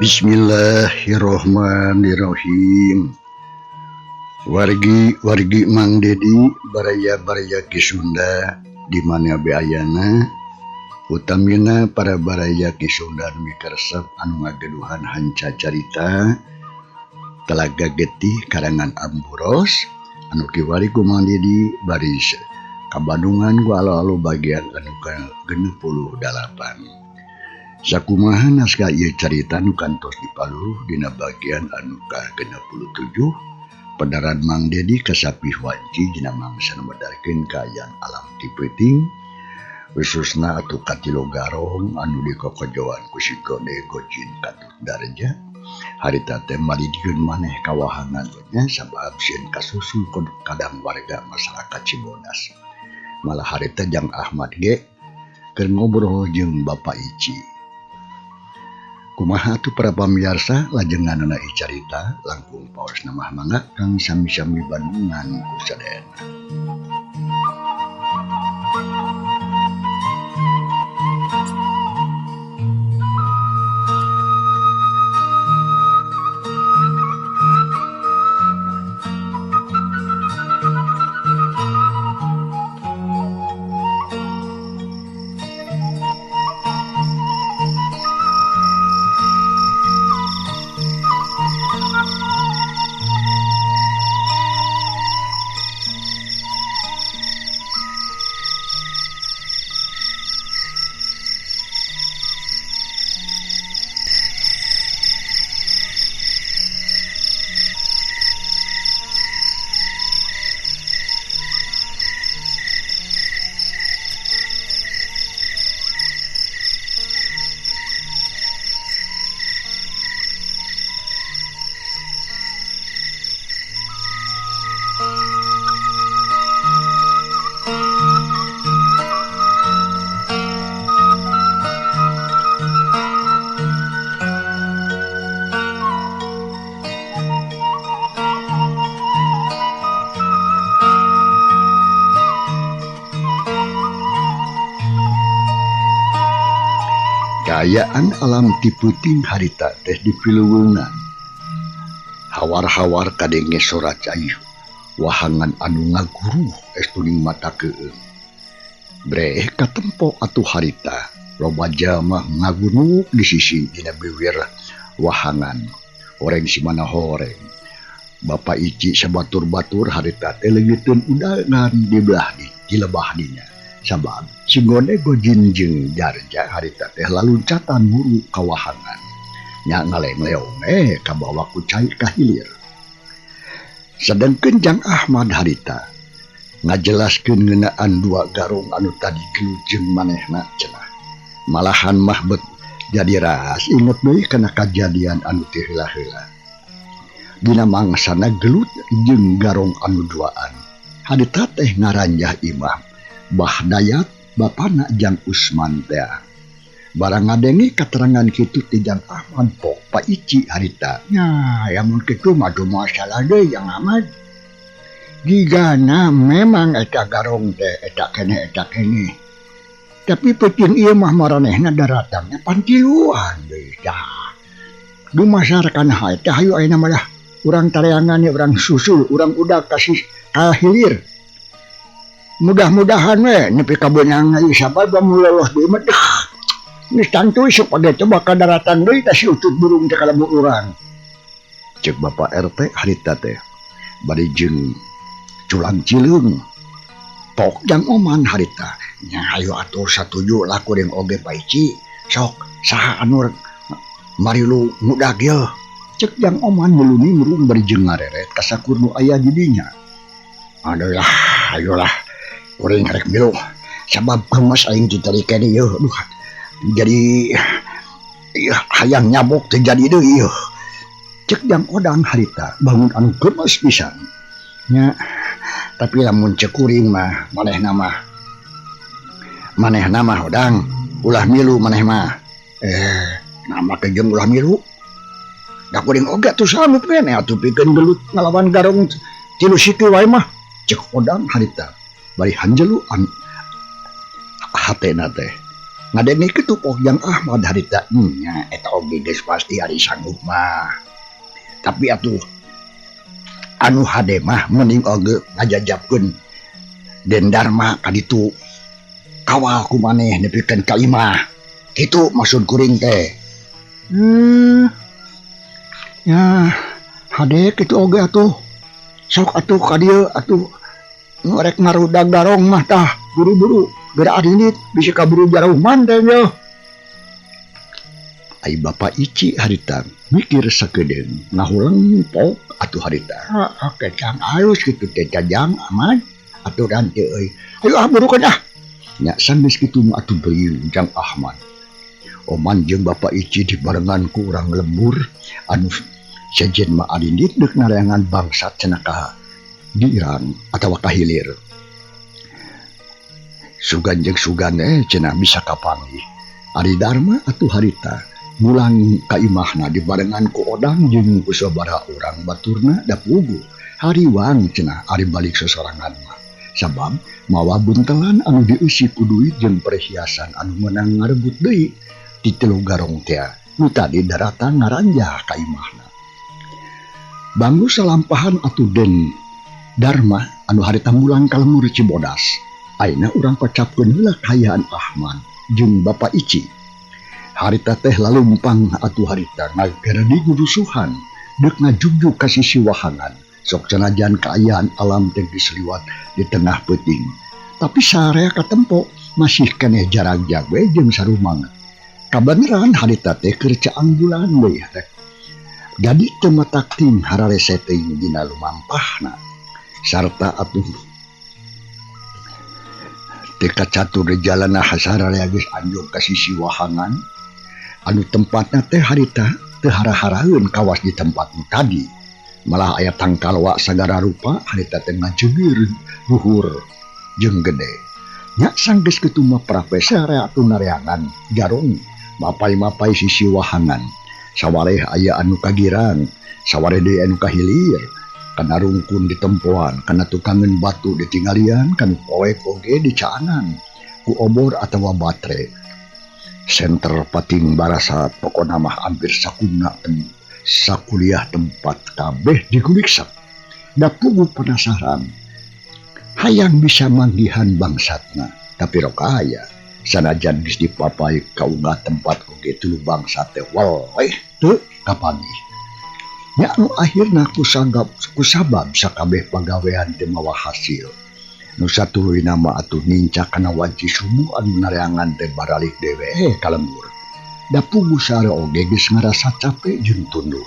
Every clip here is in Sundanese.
Bismillahirrohmanirrohim. Wargi Mang Dedi baraya-baraya ki Sunda di mana beayana utamina para baraya ki Sunda mikaresep anu ngageduhan hanca carita Telaga Getih karangan Amburos anu kiwari ku Mang Dedi baris kabandungan ku alo-alo bagian anu ke-68. Sakumaha naskah ieu carita nu kantos dipaluh dina bagian anu ka-67 pedaran Mang Dedi kasapih wanci dina mangsa medarkeun kaayaan alam ti peuting khususna atuh katilo garong anu dikokojoan ku si Gode Gojin Katut Darja harita teh malidieun maneh kawahangannya sabab sieun kasusul kadang warga masyarakat Cibodas. Malah harita Jang Ahmad ge keur ngobrol jeung Bapak Ici. Kumaha atuh para pamirsa lajenganna ieu carita langkung paosna mah mangga kang sami-sami bandungan ku sadayana. Kaayaan alam ti peuting harita teh di piluweungan. Hawar-hawar kadenge sorat cayuh wahangan anu ngaguruh estuning mata keung. Breh katempo atuh harita loba jalma ngagunuk di sisi dina bibir wahangan horeng si mana horeng. Bapak Ici sabatur-batur harita teh leungiteun undangan di lebah dinya. Sabab si Gode Gojin jeung Darja harita teh laluncatan muru kawahangan nya ngaleng-leong kabawa ku cai kahilir. Sedengkeun Jang Ahmad harita ngajelaskeun ngeunaan dua garong anu tadi gelut manehna cenah. Malahan mah jadi ras inget deui kana kajadian anu teu heula-heula. Dina mangsana gelut jeung garong anu duaan harita teh ngaranjah imam Bah Dayat bapana Jang Usman teh. Barang ngadengi katerangan kitu ti Jang Ahmad pok Pak Ici harita. Nya yamun kitu mah masalah deui Jang Ahmad. Gigana memang eta garong teh eta keneh. Tapi peuting ieu mah maranehna daratangnya pantiluan deui tah. Dumasarkan hae teh hayu ayeuna mah urang tareangan urang susul urang udah kasih kahilir. Mudah-mudahan nepi ka beunang ieu sabab muloloh deui mah geus tantu supaya coba ka daratan deui tah si utut burung teh kalabu urang. Ceuk Bapak RT harita teh bari jeung culang cileung pok Jang Oman harita nya hayu atuh satuju laku deung oge Pak Ici sok saha anu marilu ngudag yeuh. Ceuk Jang Oman muluni murung bari jeung ngareret ka sakur nu aya di dinya. Aduh ayolah urang rek milu sabab gemes aing diteri kene yeuh aduh jadi hayang nyabok teh jadi deui yeuh. Ceuk Jang Odang harita bangun anu gemes pisan nya tapi lamun ceuk kuring mah manehna mah Odang ulah milu maneh mah nama ke jeung ulah milu da kuring oge tuh sanggup kene atuh pikeun gelut ngalawan garong tilu situ wae mah ceuk Odang harita bari hanjelu hatena teh ngadenge kitu Jang Ahmad harita nya eta oge geus pasti ari sanggup mah. Tapi atuh anu hade mah mending oge ngajajabkeun Den Dharma ka ditu kawal ku maneh nepikeun ka imah. Kitu maksud kuring teh. Ya hade kitu oge atuh. Sok atuh ka dieu atuh ngorek marudag darong mah tah buru-buru geura adinit bisi kaburu jarauman teh yo. Ai Bapak Ici harita mikir sakedeung ngahulang pok atuh harita. Oke Kang alus kitu teh Jang Ahmad aturan teh euy. Ayo burukeun ah. Nya sanggeus kitu mah atuh beuyeung Jang Ahmad. Oman jeung Bapak Ici dibarengan ku urang lembur anu sejen mah adindit deuk nareangan bangsat cenah ka diirang atawa ka hilir. Sugan jeung sugan cenah bisa kapanggih. Ari Dharma atuh harita mulang ka imahna dibarengan ku Odang jeung ku sabaraha urang baturna da pugu hariwang cenah ari balik sosorangan mah. Sabab mawa buntelan anu dieusi ku duit jeung perhiasan anu meunang ngarebut deui ti telu garong teh nu tadi daratan ngaranjah ka imahna. Banggu salampahan atuh Den Dharma anu harita mulang ka lembur Cibodas. Ayeuna urang pacapkeun heula kahayaan Ahmad jeung Bapak Ici. Harita teh lalumpang atuh harita ngagarani gudusuhan deuk ngajugjug ka sisi wahangan. Sok sanajan kaayaan alam teh geus liwat di tengah peuting. Tapi sarea katempo masih keneh jarak jagwe jeung sarumang. Kabeneran harita teh keur caang bulan we rek. Jadi teu matakting hararese teuing dina lumampahna. Sarta atuh teu kacatur jalanna hasararea geus anjur ka sisi wahangan. Anu tempatna teh harita teu hara-haraeun kawas di tempat nu tadi. Malah aya tangkalwa sagara rupa harita teh ngajebir luhur jeung gede. Nya sanggeus kitu mah prapesare atuh nareangan garong mapai-mapai sisi wahangan. Sawareh aya anu kagirang, sawareh deui anu kahilir. Kana rungkun ditempoan, kana tukangeun batu ditinggalian, kana poek oge dicaanan ku obor atawa batre. Senter pating barasat pokona mah hampir sakuna sakuliah tempat kabeh diguriksa. Da pugu penasaran hayang bisa manggihan bangsatna, tapi rok aya sanajan geus dipapai kaunggah tempat oge tuluy bangsat teh waleh teu kapanggih. Nya anu akhirna ku sabab sakabeh pagawean teu mawa hasil. Nu satuluyna mah atuh nincak kana wanci subuh anu nareangan teh baralik dewe ka lembur. Da pugu sare oge geus ngarasa capek jeung tunduh.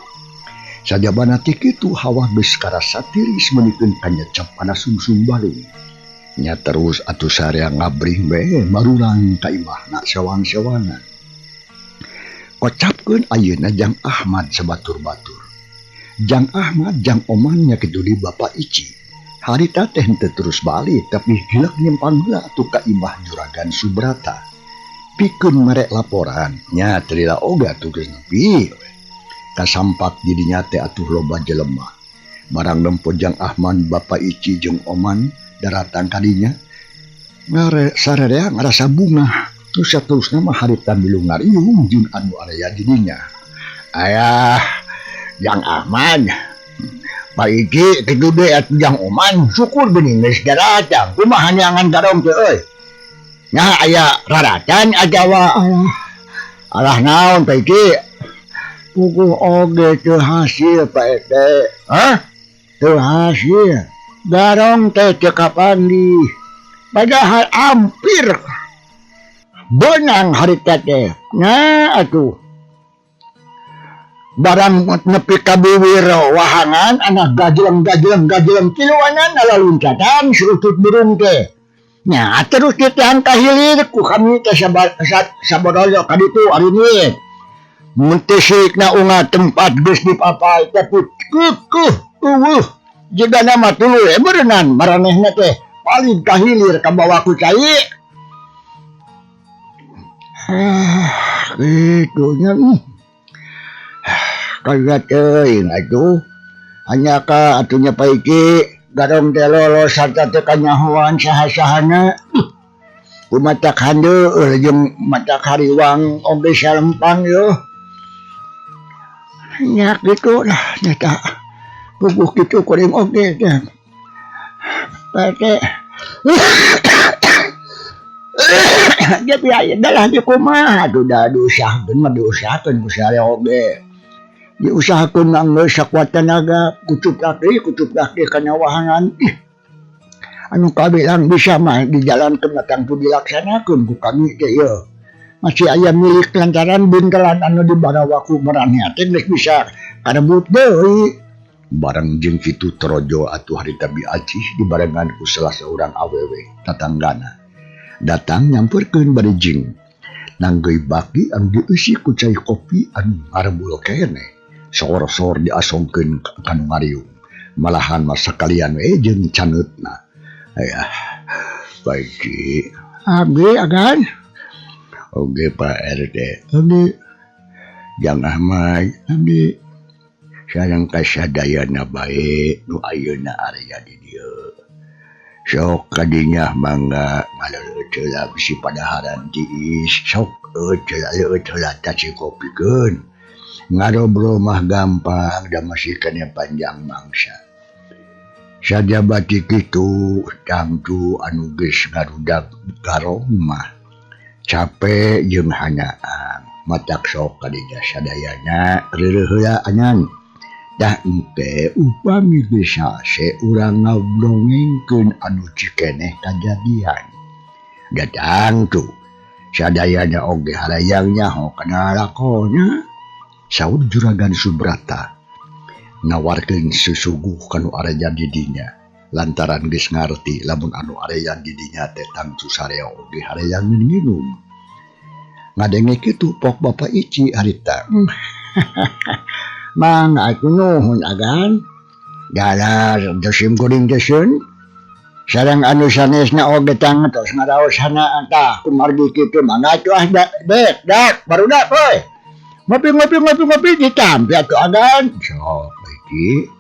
Sajabana ti kitu hawa geus karasa tiris menikeun kanyecep kana sumsum balung. Nya terus atuh sarea ngabring bae marurang ka imahna sewang-sewangan. Kocapkeun ayeuna Jang Ahmad sabatur-batur. Jang Ahmad Jang Oman nya kitu di Bapak Ici. Harita teh teu terus balik tapi hilak nyempang heula atuh ka imah Juragan Subrata. Pikeun merek laporan nya terila oga atuh geus nepi. Kasampak di dinya teh atuh loba jelema. Barang nempo Jang Ahmad Bapak Ici jeung Oman daratan kadinya sararea ngarasa bunga. Nu saterusna mah harita milu ngariung jeung anu area di dinya. Ayah Jang Ahmad Pak Ici kitu deui atuh Jang Oman syukur geuning geus datang. Kumaha nyangan garong teh euy? Nya aya raratan ajawa alah naon Pak Ici? Puguh oge teu hasil Pak Ete. Hah? Teu hasil. Garong teh teu kapanggih. Padahal hampir benang harita teh. Nah atuh. Barang nepi ka bibir wahangan anak gajeleng kiluanan ala luncatan surutut burung teh. Nya terus ditahan ka hilir ku kami teh sabodolo ka ditu ari ieu. Mun teh sikna unga tempat geus dipapai tapi keuh jigana mah tuluy berenang maranehna teh paling ka hilir ka bawah ku cai. Kitu nya. Kagat teuing atuh hanya ka atunya Pak Ici garong teh lolos sarta teu kanyahoan saha-sahana Kumatak handeuh jeung matak hariwang oge salempang yo. Nya kitu lah nyata. Puguh kitu kuring oge teh. Pate. Jadi aya dalah di kumaha duda diusahakeun mah diusahakeun ku sare oge. Diusahakeun mah geus sakuat tenaga kucup laki kana wahangan. Anu kabilang bisa mah dijalankeun matangtu dilaksanakeun ku kami teh ieu. Masih aya milik lantaran buntelan anu dibarawa ku maraneh teh geus bisa karebut deui. Bareng jeung kitu torojo atuh harita Bi Acih dibarengan ku salah seorang awewe tatanggana. Datang nyamperkeun bari jing. Nanggeuy baki anu dieusi ku cai kopi anu ngarebul keneh. Sor-sor diasongkeun kanu ngariung. Malahan mah sakalian we jeung caneutna. Ayah, baik Ci. Abdi agan. Oge Pak RT. Abdi. Jangah mah abdi. Sareng kasadayana bae nu ayeuna area di dieu. Sok kadinya mangga ngaleureut heula bisi padaharan tiis. Sok eueuh heula taci kopikeun. Ngarobrol mah gampang da masih kene panjang mangsa. Sajabati kitu tangtu anu geus ngarudag garong mah capek jeung hanaan. Matak sok kadinya sadayana reureuh heula anyan. Dah engke upami bisa urang ngablongengkeun anu cikeneh kajadian. Datang tu sadayana oge halayang nyaho kana lakonya. Saur Juragan Subrata nawarkeun susuguh kanu areja di dinya. Lantaran geus ngarti lamun anu areja di dinya teh tangtu sareo oge halayang minum. Ngadenge kitu pok Bapak Ici harita. Mang aku nuhun agan. Dalar dosim kuring desun. Sareng anu sanesna oge tangetos ngaraosana tah kumargi kitu mangga atuh dak barudak poe. Ngopi ditampi atuh agan. Sok baiki.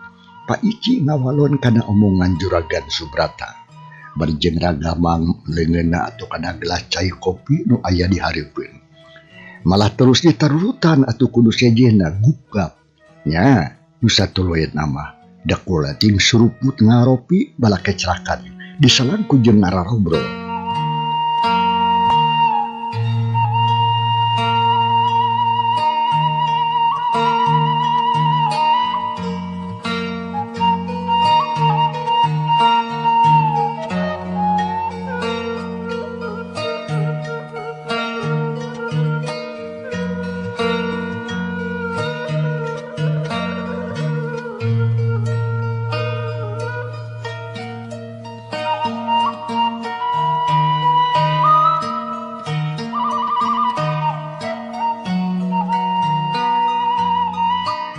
Pak Ici ngawalon kana omongan Juragan Subrata. Barjeng ragamang leungeunna atuh kana gelas cai kopi nu aya di hareupeun. Malah terus ditarurutan atuh kudu sejena gugap. Nya, nu satuluy nama dakula ting suruput ngaropi bala kecerakan diselang ku jeung ngararobrol.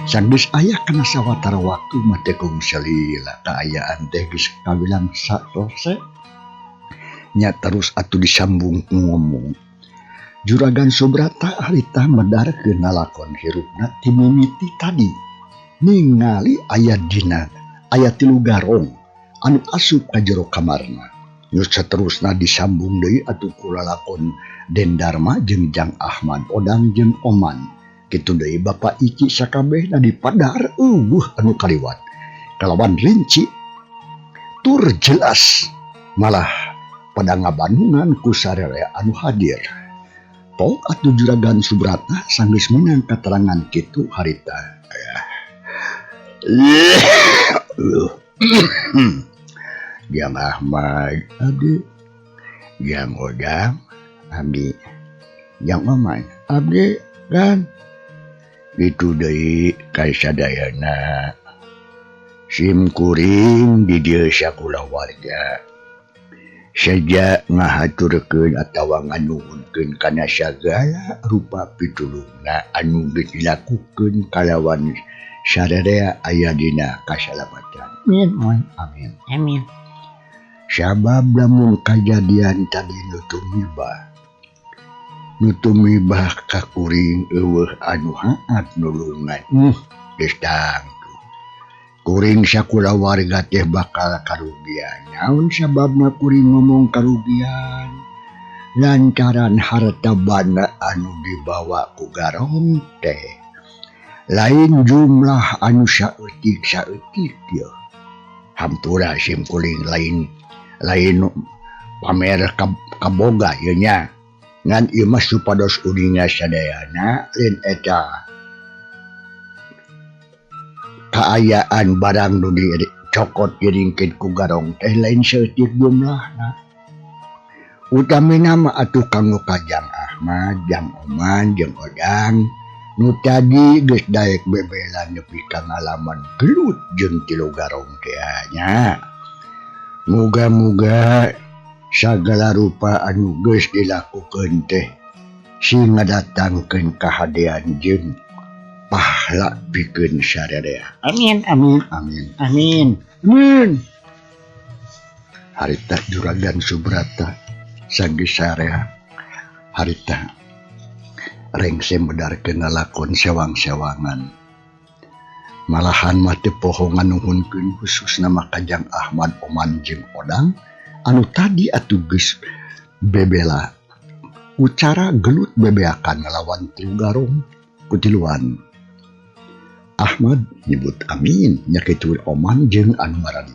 Sanggeus aya kana sawatara waktu mah teh kung salila kaayaan teh geus kawilang saselesai. Nya terus atuh disambung ngomong. Juragan Subrata harita medarkeun nalakon hirupna ti mimiti tadi. Ningali aya 3 garong anu asup ka jero kamarna. Nu saterusna disambung deui atuh ku lalakon Dendarma jeung Jang Ahmad Odang jeung Oman. Kitu deui Bapak Ici sakabehna dipadar anu kaliwat. Kalawan rinci tur jelas malah pada ngabandungan ku sararea anu hadir. Tok atuh Juragan Subrata sanggeus meunang katerangan kitu harita. Jang Ahmad abdi, Jang Odang abdi, Jang Oman abdi kan. Itu deui kasadayana sim kuring di dieu sakula warga saja ngahaturkeun atawa nganuhunkeun kana sagala rupa pitulungna anu geus dilakukeun kalawan sadaya aya dina kasalamatan. Amin. Amin. Sabab lamun kajadian tadi nutumibah ka kuring eueuh anu haat nulungan. Geus tangtu. Kuring sakula warga teh bakal karugian. Naon sababna kuring ngomong karugian? lantaran harta banda anu dibawa ku garong teh lain jumlah anu saeutik ya hampura simkuling lain pamer kaboga ieu nya ngan ieu mah supados uninga sadayana lain eta kaayaan barang nu dicokot diringkeun ku garong teh lain saeutik jumlahna utamina mah atuh kanggo Kajang Ahmad, Jang Oman, jeung Odang nu tadi geus daek bebelan nepi ka ngalaman gelut jeung 3 garong teh nya. Muga-muga sagala rupa anu geus dilakukeun teh sing ngadatangkeun kahadean jeung pahala pikeun sadaya. Amin amin amin amin. Amin. Harita Juragan Subrata sanggeus sarea harita rengse medarkeun ngalakon sewang-sewangan malahan mah teu pohongan nuhunkeun khususna mah Kajang Ahmad, Oman jeung Odang anu tadi atuh geus bebela ucara gelut bebeakan ngalawan 3 garong kutiluan Ahmad nyebut amin nya kitu Oman jeung anu ngaran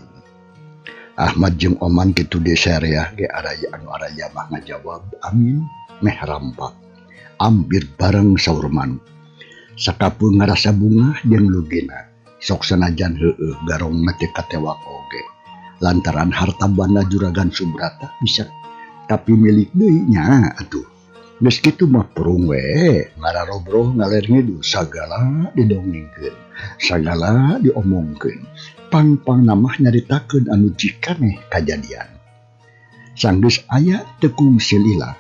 Ahmad jeung Oman kitu di sarea ge araya mah ngajawab amin meh rampak ambir bareng saurman sakapeung ngarasa bunga jeung lugina sok sanajan heueuh garong teh katewak oge lantaran harta banda Juragan Subrata bisa tapi milik deui nya atuh geus kitu mah perung we ngararobroh ngaler ngidul sagala didongengkeun sagala diomongkeun pang namah nyaritakeun anu jikaneh kajadian sanggeus aya teu kungsi lila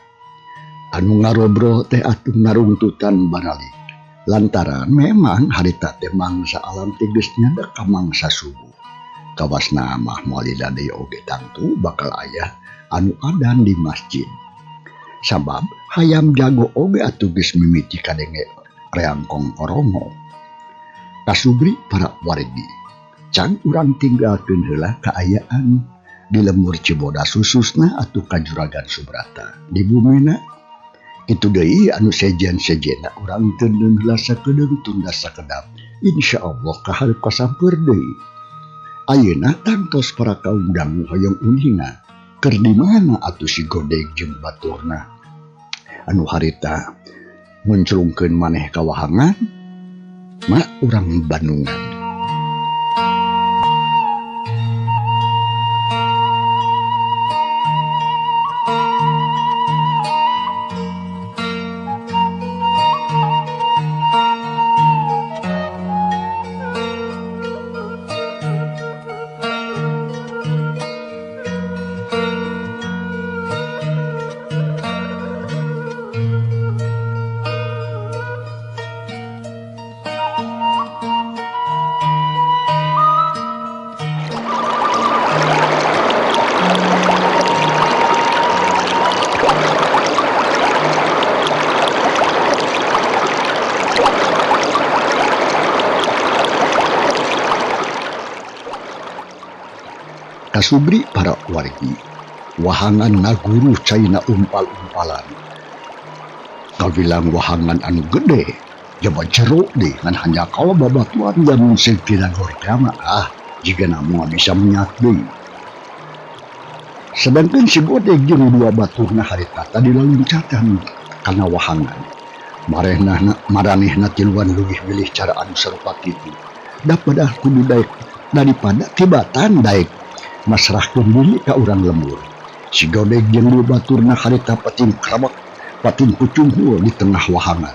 anu ngarobroh teh atuh ngarungtutan barali lantaran memang harita teh mangsa alam teh geus nyanda ka mangsa subuh kawasna mah moal lila deui oge tangtu bakal aya anu adan di masjid sabab hayam jago oge atuh geus mimiti kadenge reangkong korongo kasubri para wargi can urang tinggalkeun heula kaayaan di lembur Cibodas khususna atuh ka Juragan Subrata di bumina itu deui anu sejen-sejenna urang teu heula sakedeung tunda sakedap insyaallah kaharep kasampeur deui ayeuna tangtos para kaundang hoyong uninga keur di mana atuh si Godeg jeung baturna anu harita munclungkeun maneh ka wahangan mak urang Bandungan. Kasubri para wargi wahangan naguru caina umpal-umpalan kawilang wahangan anu gede jaba jero deh ngan hanya kawa babatuan dan sing tinagor kama jika namu bisa menyat deui sedangkan si Godeg jeung 2 baturna harita tadi laluncatan kana wahangan maranehna tiluan leuwih milih cara anu sarupa kitu daripada kudu daek daripada tibatan daek masrahkeun diri ka urang lembur si Godeg jeung 2 baturna harita pating karabak pating pucung hul di tengah wahangan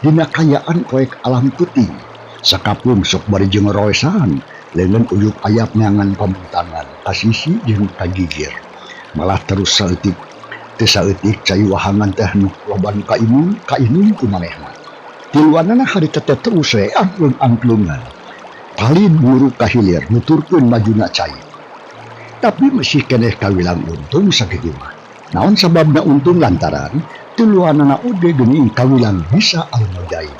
dina kayaan proyek alam peuting sakapeung sok bari jeung roesan leungeun uyup ayap neangan pamuntangan kasisi jeung kagigir malah terus saeutik teu saeutik cai wahangan teh nu loban kainung ku manehna tiluanana harita teh terus we angklung-angklungan palid buru kahilir nuturkeun majuna cai tapi masih keneh kawilang untung sakitu mah naon sababna untung lantaran tiluanana oge geuning kawilang bisa almudain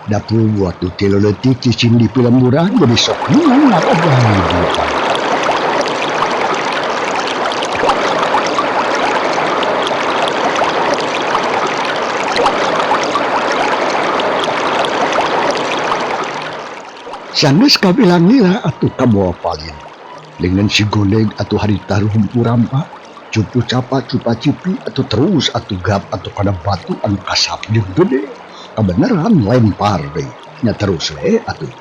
dapur buat tu tileuletik cicing di pilemburan jadi sok menang ngaroban di Sanes kabilang nila atuh kabawa palin. Dengan si Godeg atau harita rumpuran pak, cupu capa cupa cipi atau terus atau gap atau kada batu anu kasap jeung gede. Kebenaran lempar deh. Nya terus atuh.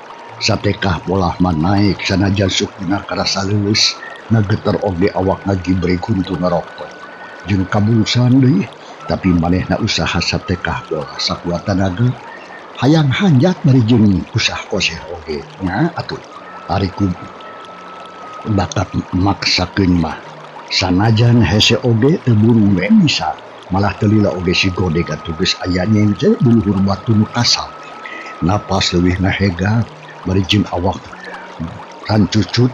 Satekah polah naik sanajan sukuna karasa leuleus ngageter oge awak ngagibri kuntu ngerokok. Jeung kabulusan deui, tapi manehna usaha satekah pola sakuat tenaga hayang hanjat dari jeung usah koseh oge nya atuh ari ku bakat maksakeun mah sanajan hese oge teu buru we bisa malah teu lila oge si Godeg atuh geus aya nyengce di luhur batu nu kasar napas leuwih ngahega bari jeung awak rancucut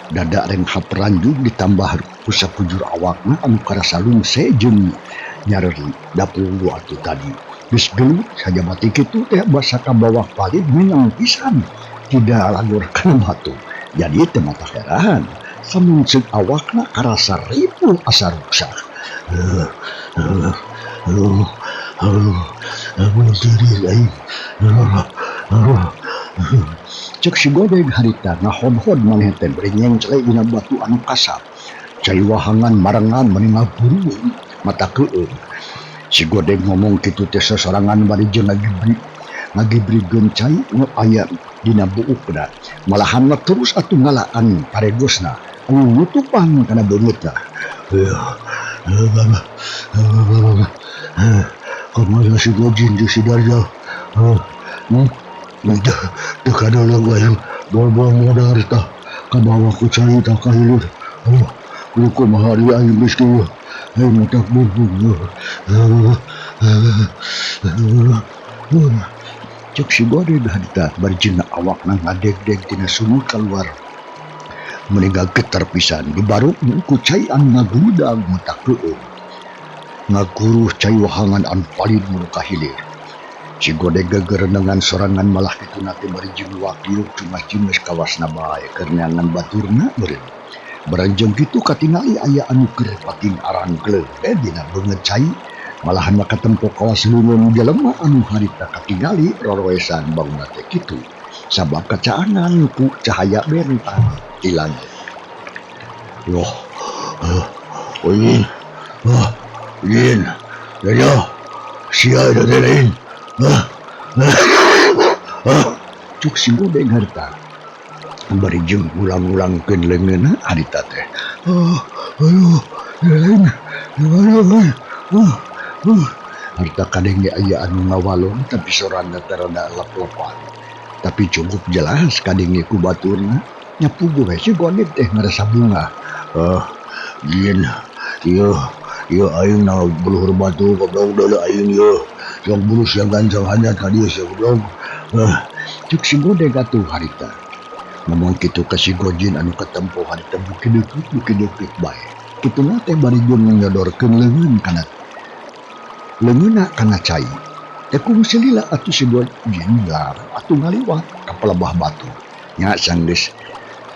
dada reng haperanjung ditambah ku sapujur awakna anu karasa lungse jeung nyareri dapulu atuh tadi geus gelut saja mati kitu teh basa kabawah palit menyang pisan tidak lagur kana batu jadi teu mata heran samun ceuk awakna karasa ripuh asa ruksak cek si Godeg harita ngahod-hod maneh teh beri nyengcle dina batu anu kasap cai wahangan marengan meunang ngagurueun mata keueung. Si Godeg ngomong kitu teh sosorangan bari jeung ngagibrikeun cai nu aya dina buukna malahan terus atuh ngalaan paregosna anu nutupan kana beungeutna. Kamana si Gojin jeung si Darja? Teu kada lagi bol-bol modal tah kabawa ku cai tah kahilir. Lu kumaha ari aing geus kieu? Matak bubung. Cek si Godeg harita bari jeung awakna ngadeg-deg tina sumur kaluar. Meninggal getar pisan dibaruk ku cai anu ngagulidag mata keueung. Ngaguruh cai wahangan anu palid mulu kahilir. Si Godeg gegerenengan sorangan malah kituna teh bari jeung wakieu cuma jimes kawasna bae keur neangan baturna meureun. Beranjang gitu katingali aya anu keur pating aran kleuk dina beungeut cai malahan makatempo kawas leungeun jelema anu harita katingali roroesan bangunna teh kitu sabab kacaanan ku cahaya bentang di langit. Yoh. Yin. Ya. Sia da lain. Cuk si Godeg harita bari jeung ulang-ulangkeun leungeunna harita teh. Lain. Harita kadeng ge aya anu ngawalon tapi soranna teh rada lep-lepan. Tapi cukup jelas kadeng ge ku baturna nya puguh we si Godeg teh ngarasa bunga. Yin. Ieu aing na buluhur batu goblok deuleu aing ieu. Yang bulus yang gancang hanyat ka dieu sia goblok. Cuk si Godeg atuh harita. Ngomong kitu ka si Gojin anu katempo harita bukideukeut bae. Kituna teh bari jeung nyodorkeun leungeunna kana cai. Teh kungsi lila atuh si Gojin lar atuh ngaliwat ka pelebah batu. Nya sanggeus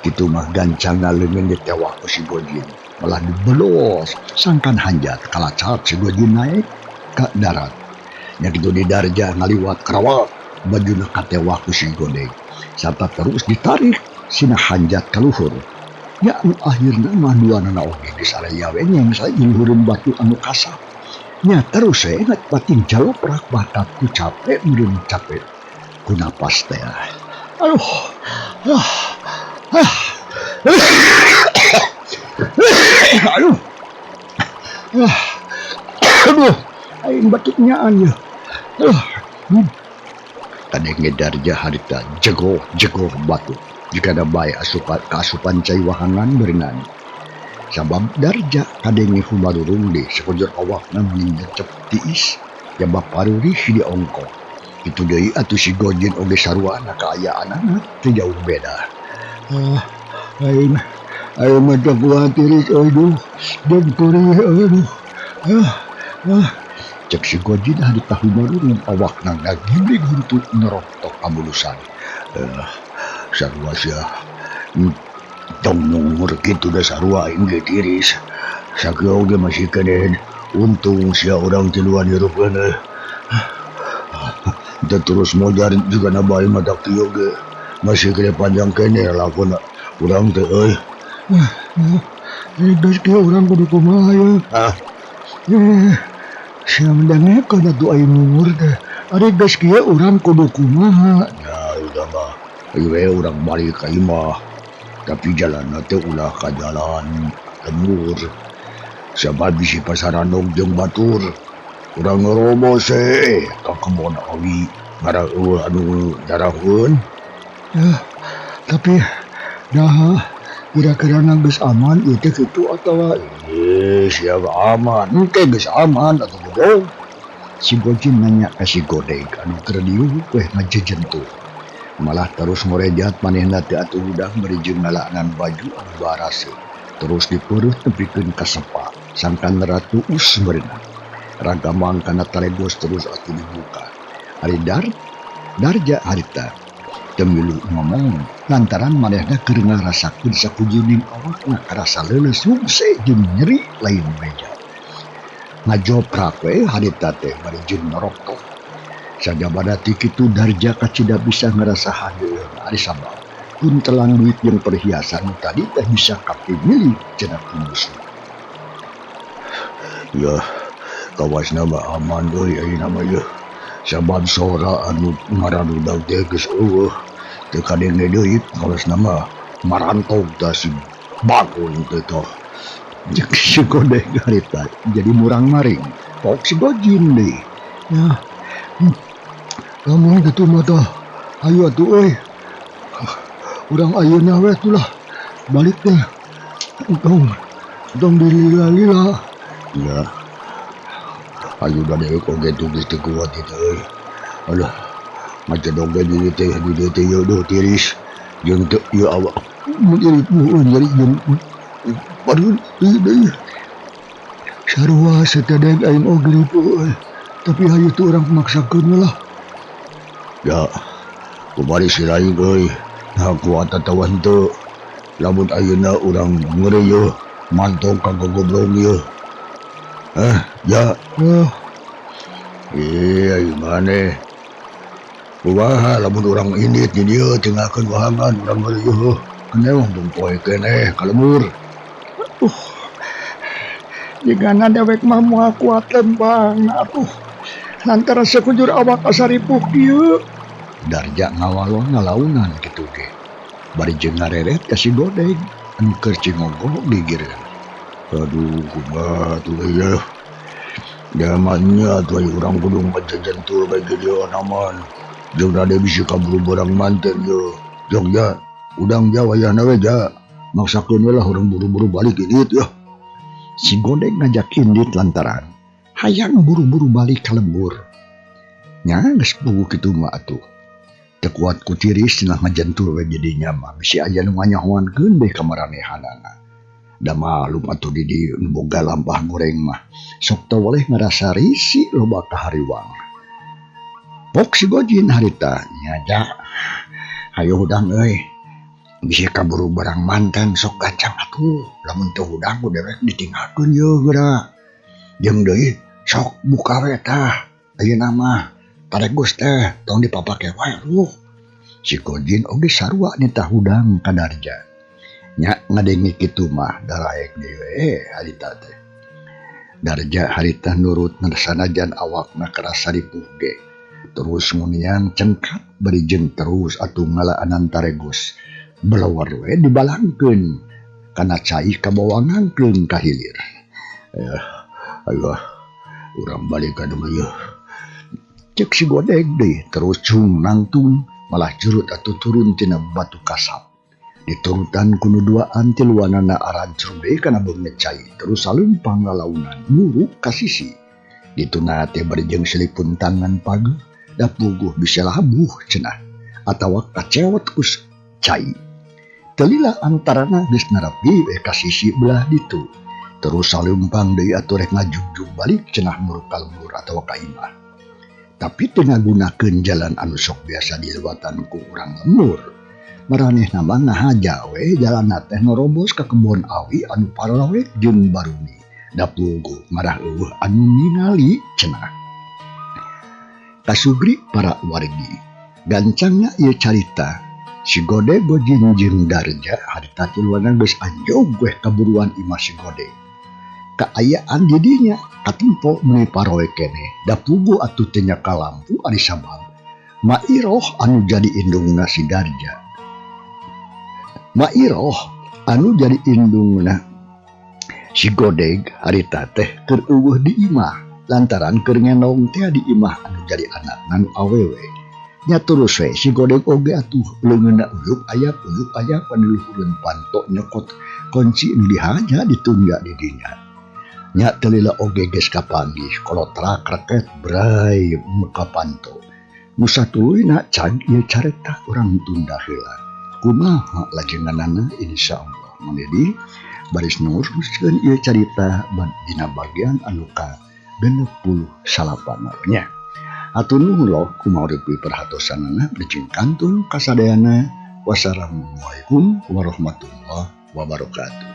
kitu mah gancangna leungeun ditewah ku si Gojin. Malah dibelos sangkan hanjat kalacat si Gojin naik ka darat. Nya kitu di Darja ngaliwat karawat bajuna katewah ku si Godeg. Serta terus ditarik sina hanjat ka luhur. Ya anu akhirna mah duanana oge geus araya we nyengsa luhureun batu anu kasap. Nya terus ngat pating jaloprak batat ku capek meureun capek ku napas teh. Aduh. Aduh. Aing batuk nyaan ya. Kadeng Darja harita jegoh batu jika ada bae asupan cai wahangan berenang. Sabab Darja kadeng humarurung de sekojor awakna meninggal cep tiis jabab parurih di ongko. Itu deui atuh si Gojin oge sarua kaayaanana teu jauh beda. Aing mah teu kuatiris aduh dan perih aduh. Cek si Gojin harita humarurung awakna ngagibrig huntu neroktok kabulusan. Sarua sia tong nungur kitu da sarua aing ge tiris. Sakieu ge masih kenen untung sia urang tiluan hirupkeun. Da terus mojar juga na bae mata kieu ge masih kena panjang kene lakon urang teh euy. Geus kieu urang kudu kumaha ya? Ah, Samdangnya kana tu aing umur teh. Ari geus kieu urang kudu kumaha? ya udah mah. Ayo we urang balik ka imah. Tapi jalan teh ulah ka jalan lembur. Sabab bisi pasaranog jeung batur. Urang ngerobos ka kebon awi. Ngara anu darahkeun. Ya, tapi dah kira-kira geus aman ieu teh kitu atawa Siap aman. Engke geus aman atuh bodong. Si Gojin nanya ka si Godeg anu keur diuk weh ngajejentuh. Malah terus ngorejat manehna teh atuh udang bari jeung ngalaanan baju anu barase. Terus dipeureut nepikeun ka sepa. Sangkan ratu us berenang. Ragamang kana talegos terus atuh dibuka. Ari darja harita temilu ngomong lantaran manehna keur ngarasakeun sakujuning awakna karasa leuleus sungse jeung nyeri lain beja. Ngajoprak we harita teh bari jeung noroktok. Sajabana ti kitu darja kacida bisa ngerasa hadeung ari sabab pun telang duit jeung perhiasan nu tadi teh bisa kapimilih cenah musuh. Ya, kawasna mah aman euy ayeuna mah yeuh. Sabab sora anu ngararudag teh geus eueuh. Teu kadenge deui kawasna mah marantog tah si Bagong teh toh. Jeung si Godeg harita jadi murang maring. Pok si Gojin deui. ya. Lamun kitu mah tah hayu atuh euy. Urang ayeuna we tulah balik teh. Tong dilila-lila. Ya, ayo dade oge tuh geus teu kuat itu euy. Aduh, macam oge diri teh di dieu teh yeuh duh tiris. Jeung teu ieu awak Jadi jeung baru deui. Sarua satedeg aing oge ditu euy. Tapi hayu tu urang maksakeun lah. ya kumari si Raing euy. Nah kuat atawa henteu. Lamun ayeuna urang ngeureuyeuh mantong ka gogoblong ieu. Ya, ayo maneh. Kumaha lamun urang indit di dieu tinggalkeun wahangan urang ngeureuyeuh. Keneh jeung poe keneh ka lembur. Jigana dewek mah moal kuat lembangna atuh. Lantaran sakujur awak asaripuk kieu. Darja ngawalon ngalaunan kitu ge. Bari jeung ngareret ka si Godeg anu keur cingonggo digireun. Aduh, kumaha tuh ya. Zamannya tuh aya urang kudu ngajejentul bae dieu naman. Jeung rade bisi kaburu barang manten ye. Jong ya, udang ja wayahna we ja. Maksakeun we lah urang buru-buru balik indit ya. Si Godeg ngajak indit lantaran hayang buru-buru balik ka lembur. Nya geus puguh kitu mah atuh. Teu kuat ku tiris cenah ngajentul we jadinya mah bisi aya nu nganyahoankeun deui ka maranehanana. Da malum atuh di dieu nu boga lampah goreng mah. Sok teu woleh ngarasa risi loba kahariwang. Pok si Gojin harita nyaja. Hayo udang euy. Bisi kaburu barang manten sok gancang atuh. Lamun teu udang ku dewek ditinggalkeun yeuh geura. Jeung deui sok buka we tah. Ayeuna mah taregos teh tong dipapake wae ruh. Si Gojin oge sarua nitah udang ka Darja. Nya ngadengi kitu mah dalaek deui harita teh. Darja harita nurut sanajan awakna kerasa ripuh ge. Terus munian cengkat bari jeung terus atuh ngalaanan taregos. Belawar we dibalangkeun kana cai kabawangangkeun ka hilir. Ayo urang balik ka dieu yeuh. Cek si Godeg deui terus cung nangtung malah jurut atuh turun tina batu kasap. Diturutan ku nu duaan tiluanana arancur deui kana beungeut cai terus salumpang ngalaunan muruk ka sisi. Dituna teh bari jeung selipun tangan pageuh da puguh bisa labuh cenah atawa kacewet ku cai. Telila antarana geus nerepi we ka sisi belah ditu. Terus salumpang deui atuh rek ngajugjug balik cenah muruk ka lembur atawa ka imah. Tapi teu ngagunakeun jalan anu sok biasa dilewatan ku urang lembur. Maranehna mah ngahaja we jalanna teh norobos ka kebon awi anu paralawek jeung baruni. Da puguh marah eueuh anu ningali cenah. Kasugri para wargi. Gancangna ieu carita Si Gode gojin jeung Darja harita tiluanan geus anjog gue kaburuan imah si Gode. Kaayaan didinya katempo meuni paroe keneh da puguh atuh teu nyaka lampu ari sabab Mairoh anu jadi indungna si Darja. Mairoh anu jadi indungna si Godeg harita teh keur eueuh di imah lantaran keur ngenong teh di imah anu jadi anakna nu awewe. Nya terus we si Godeg oge atuh leungeunna uyup-ayap anu luhureun panto nyokot kunci nu dihaja ditungga di dinya. Nya teu lila oge geus kapanggih kolotrak raket bray muka panto. Nu satuluyna can ieu carita urang tunda heula. Kumaha lajenganana insyaallah mangedi baris nuruskeun ieu carita dina bagian anu ka 68 nya. Atur nuhun loh kumaha perhatosanana bijing kantun kasadayana. Wassalamualaikum warahmatullahi wabarakatuh.